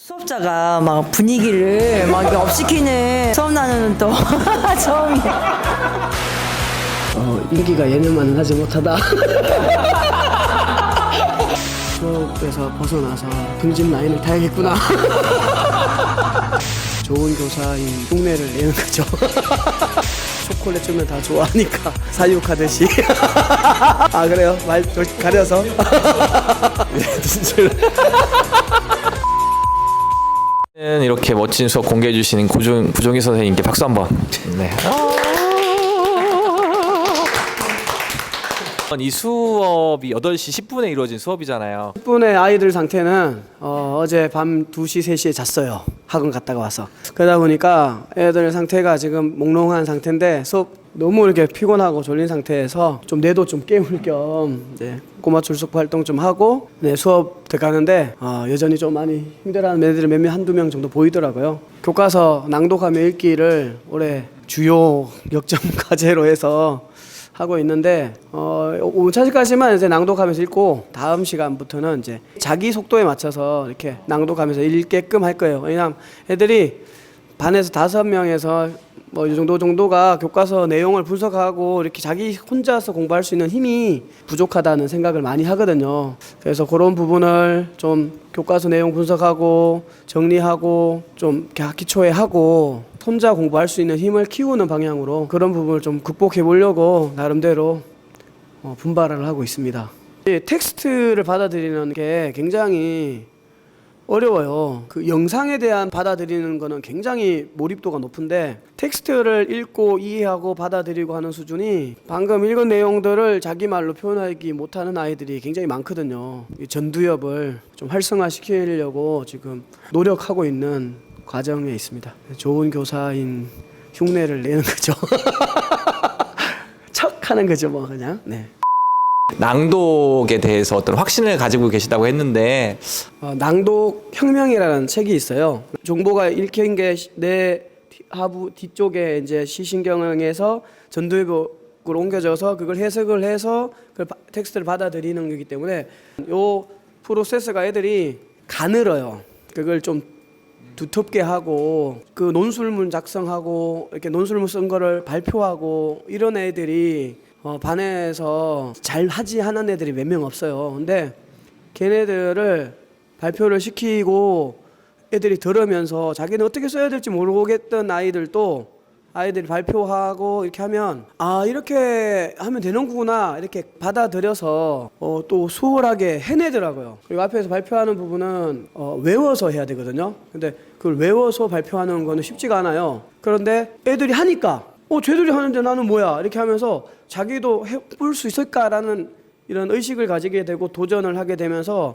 수업자가 막 분위기를 막 이렇게 업시키는 수업 나누는 또 처음이야. 인기가 예년만은 하지 못하다. 수업에서 벗어나서 등진 라인을 타야겠구나. 좋은 교사인 흉내를 내는 거죠. 초콜릿 주면 다 좋아하니까 사육하듯이. 아 그래요? 말 가려서. 이렇게 멋진 수업 공개해 주시는 구종희 선생님께 박수 한번. 네. 이 수업이 8시 10분에 이루어진 수업이잖아요. 10분의 아이들 상태는 어제 밤 2시, 3시에 잤어요. 학원 갔다가 와서. 그러다 보니까 애들 상태가 지금 몽롱한 상태인데 수업 너무 이렇게 피곤하고 졸린 상태에서 좀 뇌도 좀 깨울 겸 꼬마 출석 활동 좀 하고 수업 들어가는데 여전히 좀 많이 힘들어하는 애들이 몇 명, 한두 명 정도 보이더라고요. 교과서 낭독하며 읽기를 올해 주요 역점 과제로 해서 하고 있는데 5차시까지만 이제 낭독하면서 읽고 다음 시간부터는 이제 자기 속도에 맞춰서 이렇게 낭독하면서 읽게끔 할 거예요. 왜냐하면 애들이 반에서 5명에서 뭐 이 정도가 교과서 내용을 분석하고 이렇게 자기 혼자서 공부할 수 있는 힘이 부족하다는 생각을 많이 하거든요. 그래서 그런 부분을 좀 교과서 내용 분석하고 정리하고 좀 학기 초에 하고 혼자 공부할 수 있는 힘을 키우는 방향으로 그런 부분을 좀 극복해 보려고 나름대로 분발을 하고 있습니다. 텍스트를 받아들이는 게 굉장히 어려워요. 그 영상에 대한 받아들이는 거는 굉장히 몰입도가 높은데 텍스트를 읽고 이해하고 받아들이고 하는 수준이 방금 읽은 내용들을 자기 말로 표현하기 못하는 아이들이 굉장히 많거든요. 이 전두엽을 좀 활성화시키려고 지금 노력하고 있는 과정에 있습니다. 좋은 교사인 흉내를 내는 거죠. 척하는 거죠, 뭐 그냥. 네. 낭독에 대해서 어떤 확신을 가지고 계시다고 했는데 낭독 혁명이라는 책이 있어요. 종보가 읽힌 게 내 하부 뒤쪽에 이제 시신경에서 전두엽으로 옮겨져서 그걸 해석을 해서 그 텍스트를 받아들이는 거기 때문에 요 프로세스가 애들이 가늘어요. 그걸 좀 두텁게 하고 그 논술문 작성하고 이렇게 논술문 쓴 거를 발표하고 이런 애들이 반에서 잘 하지 않은 애들이 몇 명 없어요. 근데 걔네들을 발표를 시키고 애들이 들으면서 자기는 어떻게 써야 될지 모르겠던 아이들이 발표하고 이렇게 하면 이렇게 하면 되는구나 이렇게 받아들여서 또 수월하게 해내더라고요. 그리고 앞에서 발표하는 부분은 외워서 해야 되거든요. 근데 그걸 외워서 발표하는 거는 쉽지가 않아요. 그런데 애들이 하니까 쟤들이 하는데 나는 뭐야 이렇게 하면서 자기도 해볼 수 있을까라는 이런 의식을 가지게 되고 도전을 하게 되면서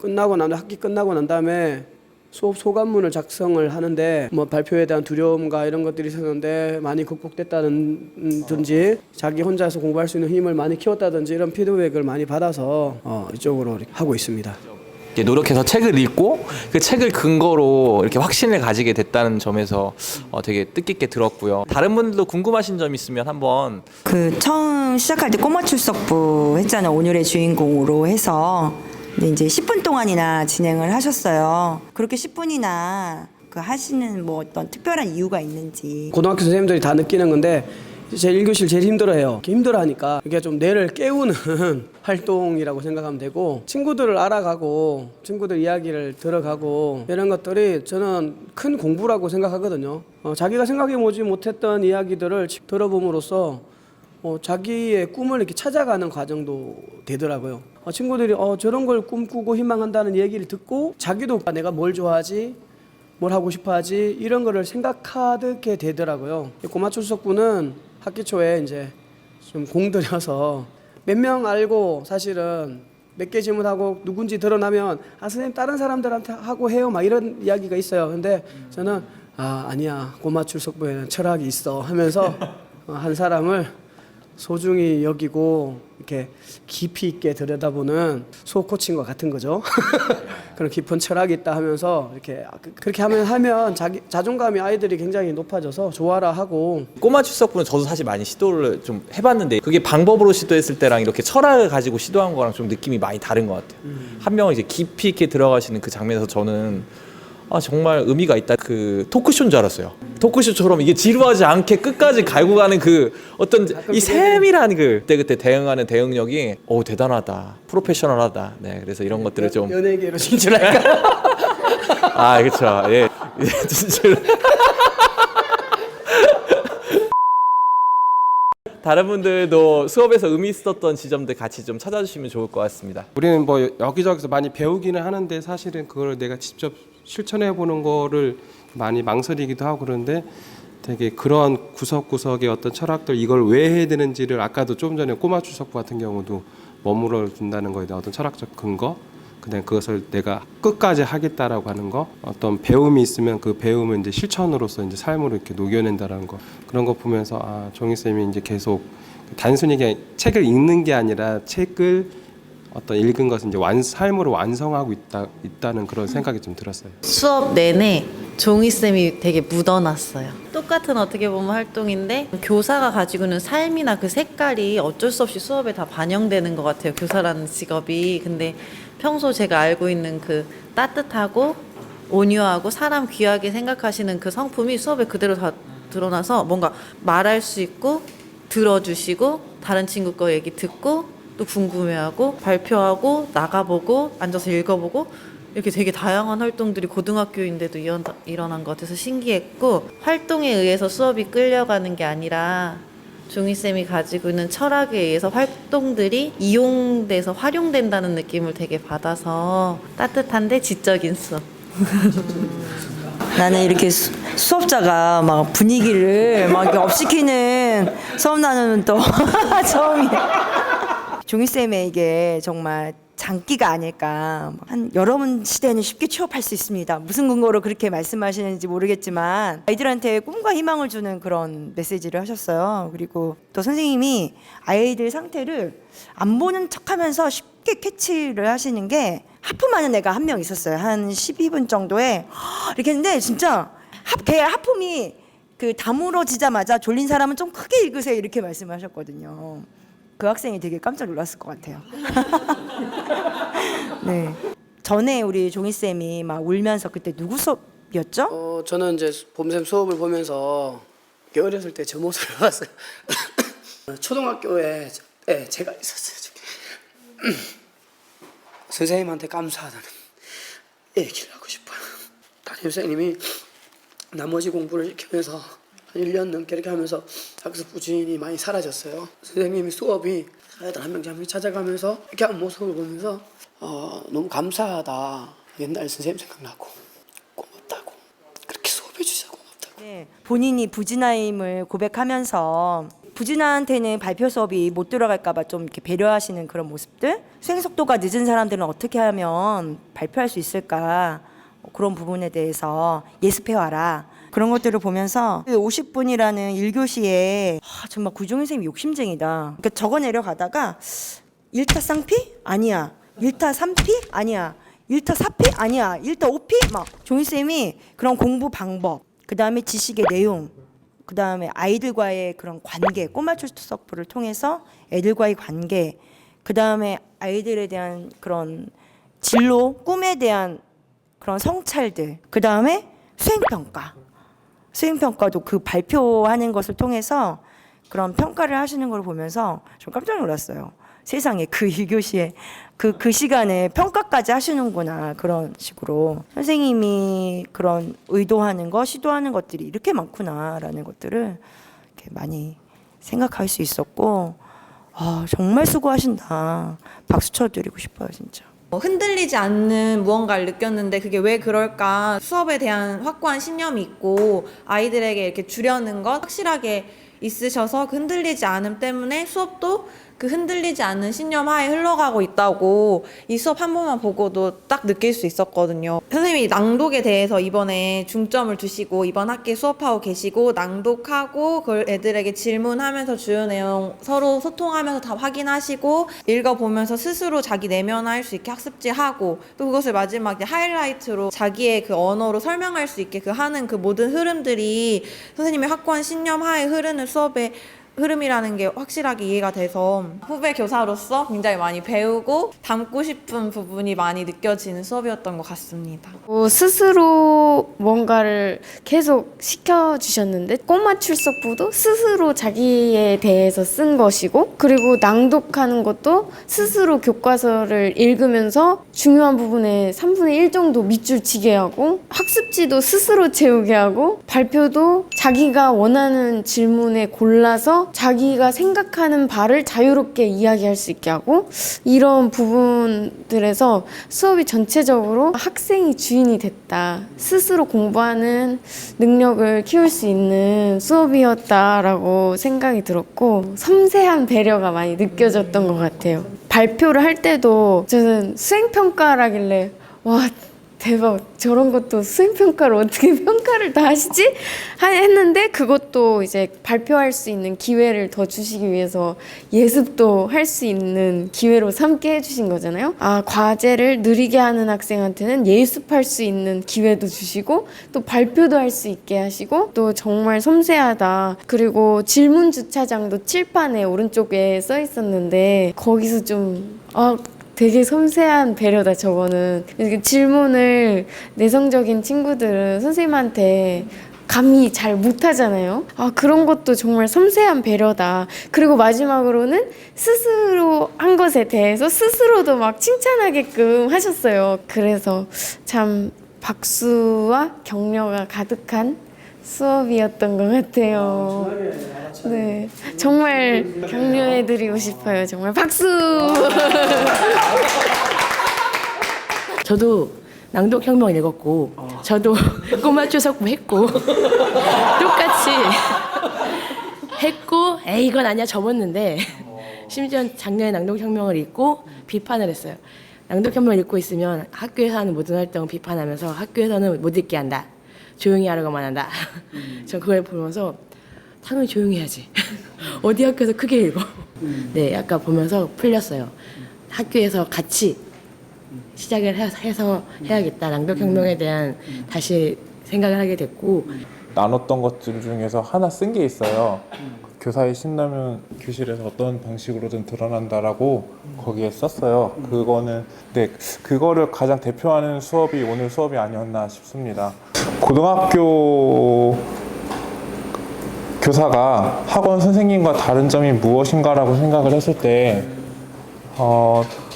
학기 끝나고 난 다음에 수업 소감문을 작성을 하는데 뭐 발표에 대한 두려움과 이런 것들이 있었는데 많이 극복됐다든지 자기 혼자서 공부할 수 있는 힘을 많이 키웠다든지 이런 피드백을 많이 받아서 이쪽으로 이렇게 하고 있습니다. 노력해서 책을 읽고 그 책을 근거로 이렇게 확신을 가지게 됐다는 점에서 되게 뜻깊게 들었고요. 다른 분들도 궁금하신 점 있으면 한번. 그 처음 시작할 때 꼬마 출석부 했잖아요. 오늘의 주인공으로 해서 근데 이제 10분 동안이나 진행을 하셨어요. 그렇게 10분이나 그 하시는 뭐 어떤 특별한 이유가 있는지. 고등학교 선생님들이 다 느끼는 건데 제 1교시를 제일 힘들어해요. 힘들어하니까 이게 좀 뇌를 깨우는 활동이라고 생각하면 되고 친구들을 알아가고 친구들 이야기를 들어가고 이런 것들이 저는 큰 공부라고 생각하거든요. 자기가 생각해보지 못했던 이야기들을 들어봄으로써 자기의 꿈을 이렇게 찾아가는 과정도 되더라고요. 친구들이 저런 걸 꿈꾸고 희망한다는 얘기를 듣고 자기도 내가 뭘 좋아하지 뭘 하고 싶어 하지 이런 거를 생각하게 되더라고요. 꼬마 출석부는 학기 초에 이제 좀 공들여서 몇 명 알고 사실은 몇 개 질문하고 누군지 드러나면 선생님 다른 사람들한테 하고 해요 막 이런 이야기가 있어요. 근데 저는 아니야 꼬마 출석부에는 철학이 있어 하면서 한 사람을 소중히 여기고 이렇게 깊이 있게 들여다보는 수업 코칭과 같은 거죠. 그런 깊은 철학이 있다 하면서 이렇게 그렇게 하면 자존감이 아이들이 굉장히 높아져서 좋아라 하고. 꼬마 출석부는 저도 사실 많이 시도를 좀 해봤는데 그게 방법으로 시도했을 때랑 이렇게 철학을 가지고 시도한 거랑 좀 느낌이 많이 다른 것 같아요. 한 명은 이제 깊이 있게 들어가시는 그 장면에서 저는 아 정말 의미가 있다. 그 토크쇼인 줄 알았어요. 토크쇼처럼 이게 지루하지 않게 끝까지 갈고 가는 그 어떤 이 세밀한 그때 대응하는 대응력이 대단하다, 프로페셔널하다. 네, 그래서 이런 것들을 좀 연예계로 진출할까? 아 그렇죠. 예, 진짜. 다른 분들도 수업에서 의미 있었던 지점들 같이 좀 찾아주시면 좋을 것 같습니다. 우리는 뭐 여기저기서 많이 배우기는 하는데 사실은 그걸 내가 직접 실천해 보는 거를 많이 망설이기도 하고 그러는데 되게 그런 구석구석의 어떤 철학들 이걸 왜 해야 되는지를 아까도 좀 전에 꼬마 출석부 같은 경우도 머물러 둔다는 거에 대한 어떤 철학적 근거 그다음 그것을 내가 끝까지 하겠다라고 하는 거 어떤 배움이 있으면 그 배움을 이제 실천으로서 이제 삶으로 이렇게 녹여낸다라는 거 그런 거 보면서 아 종희 쌤이 이제 계속 단순히 그냥 책을 읽는 게 아니라 책을 어떤 읽은 것을 이제 삶으로 완성하고 있다는 그런 생각이 좀 들었어요. 수업 내내 종이쌤이 되게 묻어났어요. 똑같은 어떻게 보면 활동인데 교사가 가지고 있는 삶이나 그 색깔이 어쩔 수 없이 수업에 다 반영되는 것 같아요. 교사라는 직업이. 근데 평소 제가 알고 있는 그 따뜻하고 온유하고 사람 귀하게 생각하시는 그 성품이 수업에 그대로 다 드러나서 뭔가 말할 수 있고 들어주시고 다른 친구 거 얘기 듣고 또 궁금해하고 발표하고 나가보고 앉아서 읽어보고 이렇게 되게 다양한 활동들이 고등학교인데도 일어난 것 같아서 신기했고 활동에 의해서 수업이 끌려가는 게 아니라 종희쌤이 가지고 있는 철학에 의해서 활동들이 이용돼서 활용된다는 느낌을 되게 받아서 따뜻한데 지적인 수업. 나는 이렇게 수업자가 막 분위기를 막 이렇게 업시키는 수업 나누는 또 처음이야. 종희쌤의 이게 정말 장기가 아닐까. 한 여러분 시대는 쉽게 취업할 수 있습니다. 무슨 근거로 그렇게 말씀하시는지 모르겠지만 아이들한테 꿈과 희망을 주는 그런 메시지를 하셨어요. 그리고 또 선생님이 아이들 상태를 안 보는 척하면서 쉽게 캐치를 하시는 게 하품하는 애가 한 명 있었어요. 한 12분 정도에 이렇게 했는데 진짜 걔 하품이 그 다물어지자마자 졸린 사람은 좀 크게 읽으세요 이렇게 말씀하셨거든요. 그 학생이 되게 깜짝 놀랐을 것 같아요. 네. 전에 우리 종희 쌤이 막 울면서 그때 누구 수업이었죠? 저는 이제 봄쌤 수업을 보면서 어렸을 때 저 모습을 봤어요. 초등학교에 제가 있었어요. 선생님한테 감사하다는 얘기를 하고 싶어요. 담임 선생님이 나머지 공부를 시키면서 한 1년 넘게 이렇게 하면서 학습 부진이 많이 사라졌어요. 선생님이 수업이 애들 한 명씩 찾아가면서 이렇게 한 모습을 보면서 너무 감사하다. 옛날 선생님 생각나고 고맙다고 그렇게 수업해 주셔서 고맙다고. 네. 본인이 부진함을 고백하면서 부진한테는 발표 수업이 못 들어갈까 봐 좀 이렇게 배려하시는 그런 모습들, 수행 속도가 늦은 사람들은 어떻게 하면 발표할 수 있을까, 그런 부분에 대해서 예습해 와라. 그런 것들을 보면서 50분이라는 1교시에 정말 구종희 선생님이 욕심쟁이다. 그러니까 적어 내려가다가 1타 쌍피? 아니야. 1타 3피? 아니야. 1타 4피? 아니야. 1타 5피? 막 종희 쌤이 그런 공부 방법, 그 다음에 지식의 내용, 그 다음에 아이들과의 그런 관계, 꼬마 출석부를 통해서 애들과의 관계, 그 다음에 아이들에 대한 그런 진로, 꿈에 대한 그런 성찰들, 그 다음에 수행평가. 수행평가도 그 발표하는 것을 통해서 그런 평가를 하시는 걸 보면서 좀 깜짝 놀랐어요. 세상에 그 1교시에 그 시간에 평가까지 하시는구나. 그런 식으로 선생님이 그런 의도하는 거, 시도하는 것들이 이렇게 많구나라는 것들을 이렇게 많이 생각할 수 있었고, 정말 수고하신다. 박수 쳐드리고 싶어요, 진짜. 흔들리지 않는 무언가를 느꼈는데 그게 왜 그럴까, 수업에 대한 확고한 신념이 있고 아이들에게 이렇게 주려는 것 확실하게 있으셔서 그 흔들리지 않음 때문에 수업도 그 흔들리지 않는 신념 하에 흘러가고 있다고 이 수업 한 번만 보고도 딱 느낄 수 있었거든요. 선생님이 낭독에 대해서 이번에 중점을 두시고 이번 학기에 수업하고 계시고, 낭독하고 그걸 애들에게 질문하면서 주요 내용 서로 소통하면서 다 확인하시고 읽어보면서 스스로 자기 내면화할 수 있게 학습지하고, 또 그것을 마지막에 하이라이트로 자기의 그 언어로 설명할 수 있게 그 하는 그 모든 흐름들이 선생님의 확고한 신념 하에 흐르는 수업에 흐름이라는 게 확실하게 이해가 돼서 후배 교사로서 굉장히 많이 배우고 담고 싶은 부분이 많이 느껴지는 수업이었던 것 같습니다. 스스로 뭔가를 계속 시켜주셨는데 꼬마 출석부도 스스로 자기에 대해서 쓴 것이고 그리고 낭독하는 것도 스스로 교과서를 읽으면서 중요한 부분에 3분의 1 정도 밑줄 치게 하고 학습지도 스스로 채우게 하고 발표도 자기가 원하는 질문에 골라서 자기가 생각하는 바를 자유롭게 이야기할 수 있게 하고 이런 부분들에서 수업이 전체적으로 학생이 주인이 됐다. 스스로 공부하는 능력을 키울 수 있는 수업이었다라고 생각이 들었고 섬세한 배려가 많이 느껴졌던 것 같아요. 발표를 할 때도 저는 수행평가라길래 와 대박 저런 것도 수행평가를 어떻게 평가를 다 하시지? 했는데 그것도 이제 발표할 수 있는 기회를 더 주시기 위해서 예습도 할 수 있는 기회로 삼게 해주신 거잖아요. 과제를 느리게 하는 학생한테는 예습할 수 있는 기회도 주시고 또 발표도 할 수 있게 하시고 또 정말 섬세하다. 그리고 질문 주차장도 칠판에 오른쪽에 써 있었는데 거기서 좀 되게 섬세한 배려다 저거는. 질문을 내성적인 친구들은 선생님한테 감히 잘 못하잖아요. 그런 것도 정말 섬세한 배려다. 그리고 마지막으로는 스스로 한 것에 대해서 스스로도 막 칭찬하게끔 하셨어요. 그래서 참 박수와 격려가 가득한 수업이었던 것 같아요. 네, 정말 격려해드리고 싶어요. 정말 박수! 저도 낭독혁명 읽었고 저도 꼬마 추석부 했고 똑같이 했고 이건 아니야 접었는데 심지어 작년에 낭독혁명을 읽고 비판을 했어요. 낭독혁명을 읽고 있으면 학교에서 하는 모든 활동을 비판하면서 학교에서는 못 읽게 한다. 조용히 하라고만 한다. 전 그걸 보면서 당연히 조용히 해야지. 어디 학교에서 크게 읽어. 네, 약간 보면서 풀렸어요. 학교에서 같이 시작을 해서 해야겠다. 낭독혁명에 대한 다시 생각을 하게 됐고 나눴던 것들 중에서 하나 쓴 게 있어요. 교사의 신념은 교실에서 어떤 방식으로든 드러난다라고 거기에 썼어요. 그거를 가장 대표하는 수업이 오늘 수업이 아니었나 싶습니다. 고등학교 교사가 학원 선생님과 다른 점이 무엇인가라고 생각을 했을 때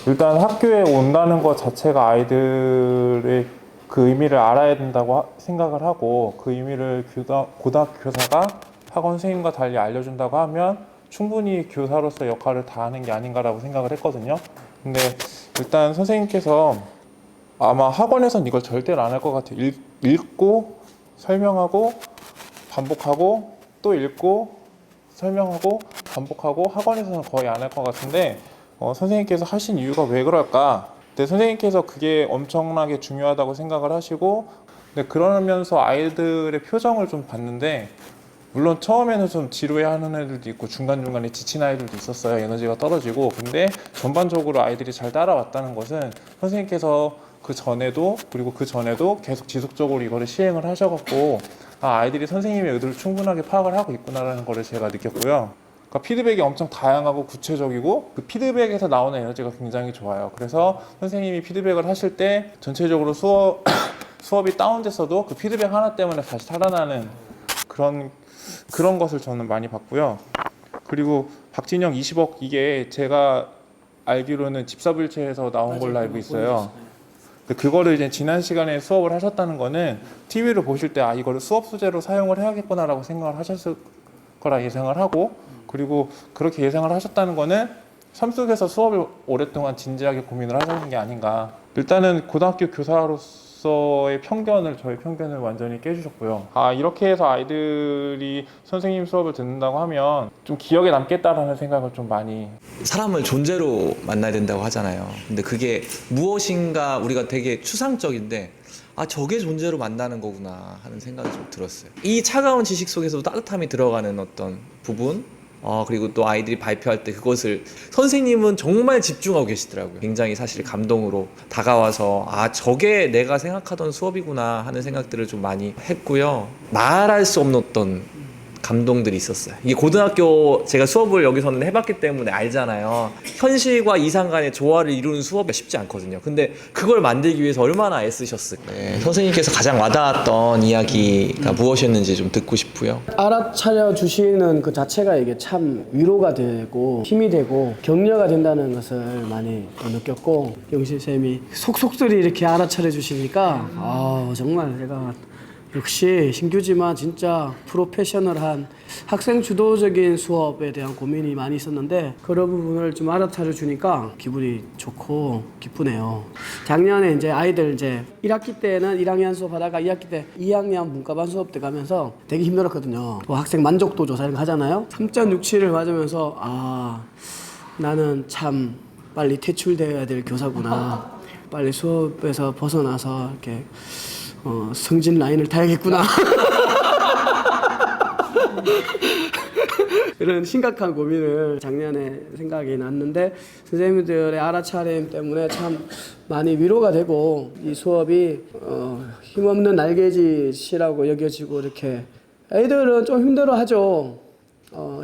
일단 학교에 온다는 것 자체가 아이들의 그 의미를 알아야 된다고 생각을 하고 그 의미를 고등학교 교사가 학원 선생님과 달리 알려준다고 하면 충분히 교사로서 역할을 다하는 게 아닌가라고 생각을 했거든요. 근데 일단 선생님께서 아마 학원에선 이걸 절대로 안 할 것 같아요. 읽고 설명하고 반복하고 또 읽고 설명하고 반복하고 학원에서는 거의 안 할 것 같은데 선생님께서 하신 이유가 왜 그럴까? 근데 선생님께서 그게 엄청나게 중요하다고 생각을 하시고 근데 그러면서 아이들의 표정을 좀 봤는데 물론 처음에는 좀 지루해하는 애들도 있고 중간중간에 지친 아이들도 있었어요. 에너지가 떨어지고. 근데 전반적으로 아이들이 잘 따라왔다는 것은 선생님께서 그 전에도 계속 지속적으로 이거를 시행을 하셔갖고 아이들이 선생님의 의도를 충분하게 파악을 하고 있구나라는 거를 제가 느꼈고요. 그러니까 피드백이 엄청 다양하고 구체적이고 그 피드백에서 나오는 에너지가 굉장히 좋아요. 그래서 선생님이 피드백을 하실 때 전체적으로 수업이 다운됐어도 그 피드백 하나 때문에 다시 살아나는 그런 것을 저는 많이 봤고요. 그리고 박진영 20억 이게 제가 알기로는 집사불체에서 나온 걸로 알고 있어요. 그거를 이제 지난 시간에 수업을 하셨다는 거는 TV를 보실 때 이거를 수업 소재로 사용을 해야겠구나라고 생각을 하셨을 거라 예상을 하고 그리고 그렇게 예상을 하셨다는 거는 삶 속에서 수업을 오랫동안 진지하게 고민을 하시는 게 아닌가. 일단은 고등학교 교사로서의 저의 편견을 완전히 깨주셨고요. 이렇게 해서 아이들이 선생님 수업을 듣는다고 하면 좀 기억에 남겠다라는 생각을 좀 많이. 사람을 존재로 만나야 된다고 하잖아요. 근데 그게 무엇인가 우리가 되게 추상적인데 저게 존재로 만나는 거구나 하는 생각이 좀 들었어요. 이 차가운 지식 속에서도 따뜻함이 들어가는 어떤 부분 그리고 또 아이들이 발표할 때 그것을 선생님은 정말 집중하고 계시더라고요. 굉장히 사실 감동으로 다가와서 저게 내가 생각하던 수업이구나 하는 생각들을 좀 많이 했고요. 말할 수 없는 어떤 감동들이 있었어요. 이게 고등학교 제가 수업을 여기서는 해봤기 때문에 알잖아요. 현실과 이상 간의 조화를 이루는 수업이 쉽지 않거든요. 근데 그걸 만들기 위해서 얼마나 애쓰셨을까. 네, 선생님께서 가장 와닿았던 이야기가 무엇이었는지 좀 듣고 싶고요. 알아차려 주시는 그 자체가 이게 참 위로가 되고 힘이 되고 격려가 된다는 것을 많이 또 느꼈고, 영실 쌤이 속속들이 이렇게 알아차려 주시니까 정말 제가 역시 신규지만 진짜 프로페셔널한 학생 주도적인 수업에 대한 고민이 많이 있었는데, 그런 부분을 좀 알아차려 주니까 기분이 좋고 기쁘네요. 작년에 이제 아이들 이제 1학기 때는 1학년 수업 하다가 2학기 때 2학년 문과반 수업 때 가면서 되게 힘들었거든요. 또 학생 만족도 조사 이런 거 하잖아요. 3.67을 맞으면서 나는 참 빨리 퇴출되어야 될 교사구나. 빨리 수업에서 벗어나서 이렇게 승진 라인을 타야겠구나. 이런 심각한 고민을 작년에 생각이 났는데, 선생님들의 알아차림 때문에 참 많이 위로가 되고, 이 수업이 힘없는 날개짓이라고 여겨지고, 이렇게 애들은 좀 힘들어하죠.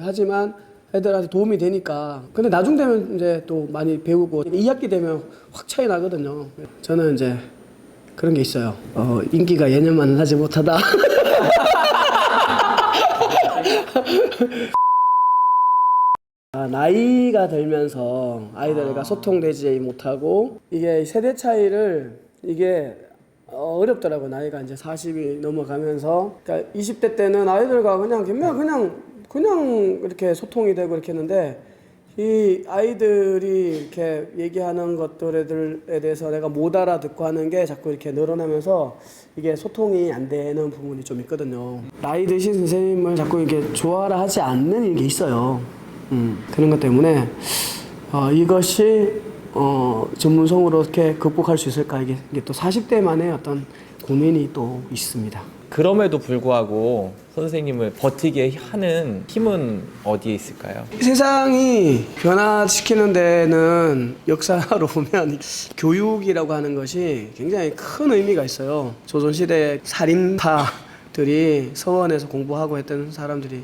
하지만 애들한테 도움이 되니까. 근데 나중 되면 이제 또 많이 배우고 2학기 되면 확 차이 나거든요. 저는 이제 그런 게 있어요. 인기가 예년만은 하지 못하다. 나이가 들면서 아이들과 소통되지 못하고, 이게 세대 차이를 이게 어렵더라고. 나이가 이제 40이 넘어가면서. 그러니까 20대 때는 아이들과 그냥 이렇게 소통이 되고 이렇게 했는데, 이 아이들이 이렇게 얘기하는 것들에 대해서 내가 못 알아듣고 하는 게 자꾸 이렇게 늘어나면서 이게 소통이 안 되는 부분이 좀 있거든요. 나이 드신 선생님을 자꾸 이렇게 좋아라 하지 않는 게 있어요. 그런 것 때문에 이것이 전문성으로 이렇게 극복할 수 있을까, 이게 또 40대만의 어떤 고민이 또 있습니다. 그럼에도 불구하고 선생님을 버티게 하는 힘은 어디에 있을까요? 세상이 변화시키는 데는 역사로 보면 교육이라고 하는 것이 굉장히 큰 의미가 있어요. 조선시대 살인파들이 서원에서 공부하고 했던 사람들이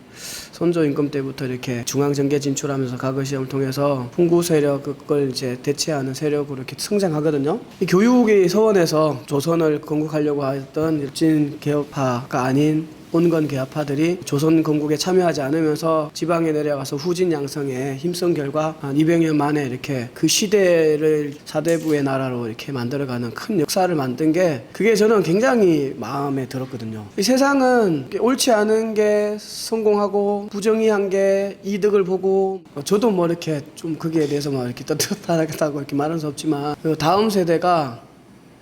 선조 임금 때부터 이렇게 중앙정계 진출하면서 과거시험을 통해서 훈구 세력, 그걸 이제 대체하는 세력으로 이렇게 성장하거든요. 이 교육이 서원에서 조선을 건국하려고 했던 엽진 개혁파가 아닌 온건 개화파들이 조선 건국에 참여하지 않으면서 지방에 내려가서 후진 양성에 힘쓴 결과 한 200년 만에 이렇게 그 시대를 사대부의 나라로 이렇게 만들어가는 큰 역사를 만든 게, 그게 저는 굉장히 마음에 들었거든요. 이 세상은 옳지 않은 게 성공하고 부정의한 게 이득을 보고, 저도 뭐 이렇게 좀 거기에 대해서 뭐 이렇게 떳떳하다고 이렇게 말할 수 없지만, 다음 세대가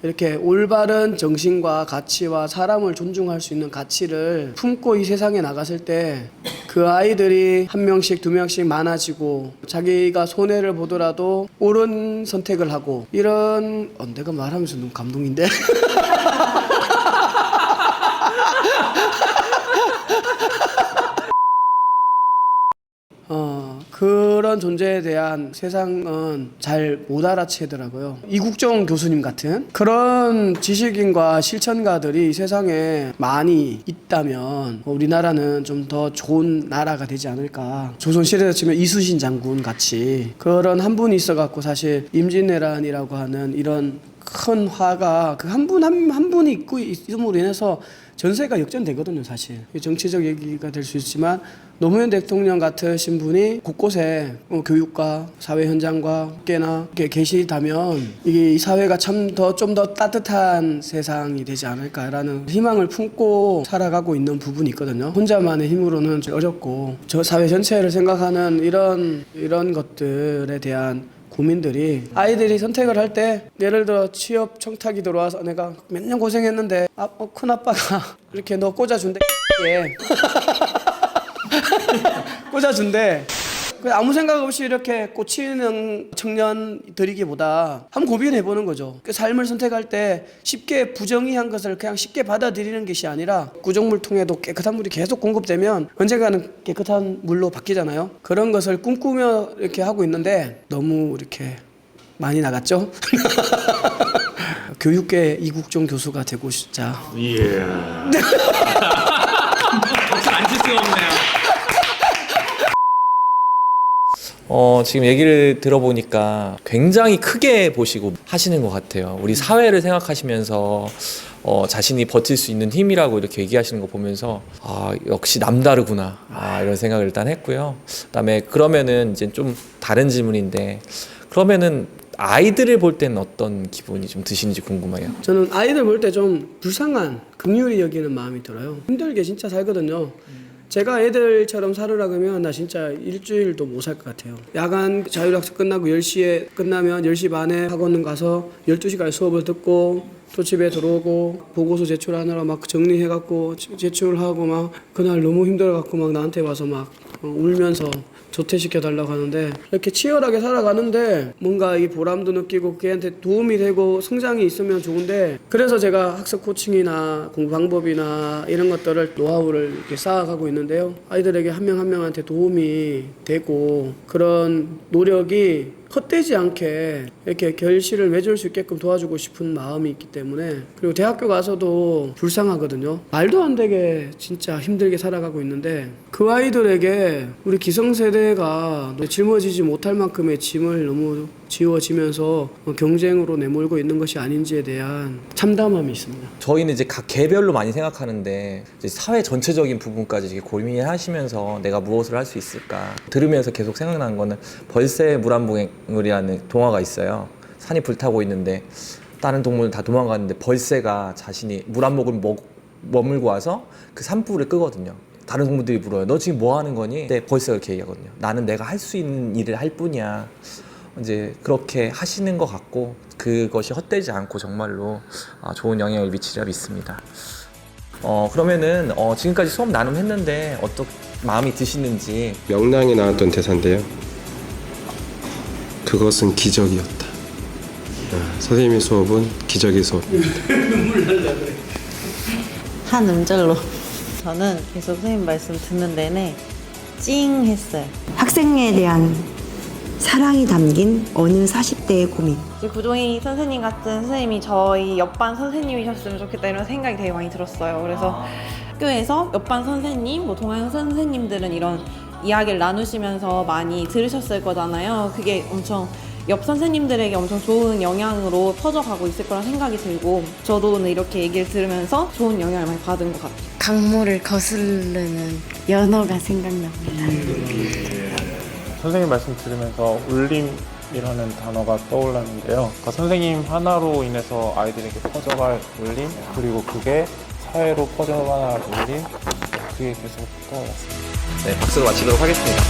이렇게 올바른 정신과 가치와 사람을 존중할 수 있는 가치를 품고 이 세상에 나갔을 때, 그 아이들이 한 명씩 두 명씩 많아지고 자기가 손해를 보더라도 옳은 선택을 하고, 이런 내가 말하면서 너무 감동인데 그런 존재에 대한 세상은 잘 못 알아채더라고요. 이국종 교수님 같은 그런 지식인과 실천가들이 이 세상에 많이 있다면 우리나라는 좀 더 좋은 나라가 되지 않을까. 조선시대에 치면 이순신 장군 같이 그런 한 분이 있어갖고, 사실 임진왜란이라고 하는 이런 큰 화가 그 한 분이 있고 있음으로 인해서 전세가 역전되거든요. 사실 정치적 얘기가 될 수 있지만, 노무현 대통령 같으신 분이 곳곳에 교육과 사회 현장과 꽤나 계시다면 이 사회가 참 좀 더 따뜻한 세상이 되지 않을까라는 희망을 품고 살아가고 있는 부분이 있거든요. 혼자만의 힘으로는 좀 어렵고, 저 사회 전체를 생각하는 이런 것들에 대한 고민들이, 아이들이 선택을 할 때 예를 들어 취업 청탁이 들어와서 내가 몇 년 고생했는데 큰아빠가 이렇게 너 꽂아준대 꽂아준대. 아무 생각 없이 이렇게 꽂히는 청년들이기보다 한번 고민해보는 거죠. 그 삶을 선택할 때 쉽게 부정의한 것을 그냥 쉽게 받아들이는 것이 아니라, 구정물 통에도 깨끗한 물이 계속 공급되면 언젠가는 깨끗한 물로 바뀌잖아요. 그런 것을 꿈꾸며 이렇게 하고 있는데 너무 이렇게 많이 나갔죠. 교육계 이국종 교수가 되고 싶자. 예. 앉으세요. 수가 없네요. 지금 얘기를 들어보니까 굉장히 크게 보시고 하시는 것 같아요. 우리 사회를 생각하시면서 자신이 버틸 수 있는 힘이라고 이렇게 얘기하시는 거 보면서 역시 남다르구나 이런 생각을 일단 했고요. 그다음에 그러면은 이제 좀 다른 질문인데 그러면은 아이들을 볼 때는 어떤 기분이 좀 드시는지 궁금해요. 저는 아이들 볼 때 좀 불쌍한 긍휼히 여기는 마음이 들어요. 힘들게 진짜 살거든요. 제가 애들처럼 살으라 그러면 나 진짜 일주일도 못 살 것 같아요. 야간 자율학습 끝나고 10시에 끝나면 10시 반에 학원 가서 12시까지 수업을 듣고 또 집에 들어오고 보고서 제출하느라 막 정리해갖고 제출하고 막 그날 너무 힘들어갖고 막 나한테 와서 막 울면서 조퇴시켜달라고 하는데 이렇게 치열하게 살아가는데 뭔가 이 보람도 느끼고 걔한테 도움이 되고 성장이 있으면 좋은데 그래서 제가 학습 코칭이나 공부 방법이나 이런 것들을 노하우를 이렇게 쌓아가고 있는데요. 아이들에게 한 명 한 명한테 도움이 되고 그런 노력이 헛되지 않게 이렇게 결실을 맺을 수 있게끔 도와주고 싶은 마음이 있기 때문에 그리고 대학교 가서도 불쌍하거든요. 말도 안 되게 진짜 힘들게 살아가고 있는데 그 아이들에게 우리 기성세대가 짊어지지 못할 만큼의 짐을 너무 지워지면서 경쟁으로 내몰고 있는 것이 아닌지에 대한 참담함이 있습니다. 저희는 이제 각 개별로 많이 생각하는데 이제 사회 전체적인 부분까지 이렇게 고민을 하시면서 내가 무엇을 할 수 있을까 들으면서 계속 생각나는 거는 벌새 무람봉이라는 동화가 있어요. 산이 불타고 있는데 다른 동물 다 도망가는데 벌새가 자신이 물 한 모금 머물고 와서 그 산불을 끄거든요. 다른 동물들이 물어요. 너 지금 뭐 하는 거니? 근데 벌새가 이렇게 얘기하거든요. 나는 내가 할 수 있는 일을 할 뿐이야. 이제 그렇게 하시는 것 같고 그것이 헛되지 않고 정말로 좋은 영향을 미치리라 믿습니다. 그러면은 지금까지 수업 나눔했는데 어떤 마음이 드시는지. 명랑에 나왔던 대사인데요. 그것은 기적이었다. 선생님의 수업은 기적의 수업입니다. 한 음절로. 저는 계속 선생님 말씀 듣는 내내 찡 했어요. 학생에 대한 사랑이 담긴 어느 40대의 고민. 구종희 선생님 같은 선생님이 저희 옆반 선생님이셨으면 좋겠다 이런 생각이 되게 많이 들었어요. 그래서 학교에서 옆반 선생님, 뭐 동아영 선생님들은 이런 이야기를 나누시면서 많이 들으셨을 거잖아요. 그게 엄청 옆 선생님들에게 엄청 좋은 영향으로 퍼져가고 있을 거란 생각이 들고 저도 오늘 이렇게 얘기를 들으면서 좋은 영향을 많이 받은 것 같아요. 강물을 거스르는 연어가 생각납니다. 선생님 말씀 들으면서 울림이라는 단어가 떠올랐는데요. 그러니까 선생님 하나로 인해서 아이들에게 퍼져갈 울림, 그리고 그게 사회로 퍼져갈 울림, 그게 계속 떠올랐습니다. 네, 박수로 마치도록 하겠습니다.